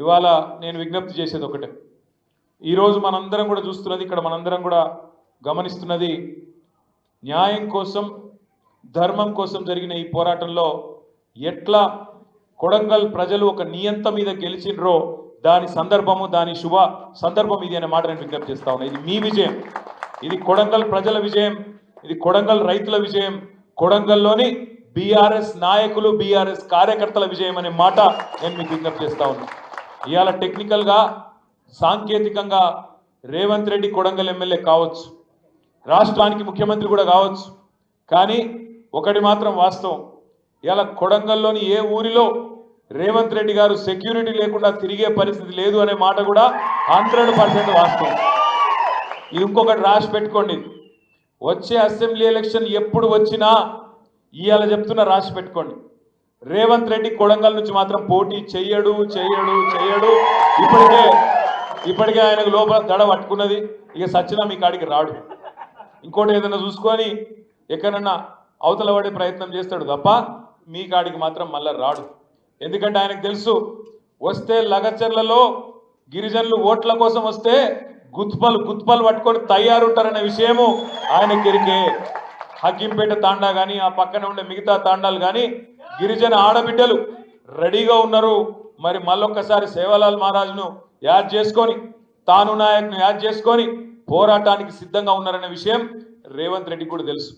ఇవాళ నేను విజ్ఞప్తి చేసేది ఒకటే, ఈరోజు మనందరం కూడా చూస్తున్నది, ఇక్కడ మనందరం కూడా గమనిస్తున్నది, న్యాయం కోసం ధర్మం కోసం జరిగిన ఈ పోరాటంలో ఎట్లా కొడంగల్ ప్రజలు ఒక నియంత మీద గెలిచినరో దాని సందర్భము, దాని శుభ సందర్భం ఇది అనే మాట నేను విజ్ఞప్తి చేస్తా ఉన్నా. ఇది మీ విజయం, ఇది కొడంగల్ ప్రజల విజయం, ఇది కొడంగల్ రైతుల విజయం, కొడంగల్లోని బీఆర్ఎస్ నాయకులు బీఆర్ఎస్ కార్యకర్తల విజయం అనే మాట నేను మీకు విజ్ఞప్తి చేస్తా ఉన్నా. ఇవాళ టెక్నికల్గా సాంకేతికంగా రేవంత్ రెడ్డి కొడంగల్ ఎమ్మెల్యే కావచ్చు, రాష్ట్రానికి ముఖ్యమంత్రి కూడా కావచ్చు, కానీ ఒకటి మాత్రం వాస్తవం, ఇలా కొడంగల్లోని ఏ ఊరిలో రేవంత్ రెడ్డి గారు సెక్యూరిటీ లేకుండా తిరిగే పరిస్థితి లేదు అనే మాట కూడా 100% వాస్తవం. ఇది ఇంకొకటి రాసి పెట్టుకోండి, వచ్చే అసెంబ్లీ ఎలక్షన్ ఎప్పుడు వచ్చినా ఇవాళ చెప్తున్నా రాసి పెట్టుకోండి, రేవంత్ రెడ్డి కొడంగల్ నుంచి మాత్రం పోటీ చెయ్యడు చెయ్యడు చెయ్యడు. ఇప్పటికే ఆయనకు లోపల దడ పట్టుకున్నది, ఇక సచ్చినా మీ కాడికి రాడు, ఇంకోటి ఏదైనా చూసుకొని ఎక్కడన్నా అవతల పడే ప్రయత్నం చేస్తాడు తప్ప మీ కాడికి మాత్రం మళ్ళీ రాడు. ఎందుకంటే ఆయనకు తెలుసు, వస్తే లగచర్లలో గిరిజనులు ఓట్ల కోసం వస్తే గుత్పలు పట్టుకొని తయారుంటారనే విషయము ఆయనకి ఎరికే. హకీంపేట తాండా కానీ ఆ పక్కన ఉండే మిగతా తాండాలు కానీ గిరిజన ఆడబిడ్డలు రెడీగా ఉన్నారు. మరి మళ్ళొక్కసారి సేవాలాల్ మహారాజ్ను యాడ్ చేసుకొని, తాను నాయక్ను యాడ్ చేసుకొని పోరాటానికి సిద్ధంగా ఉన్నారనే విషయం రేవంత్ రెడ్డి కూడా తెలుసు.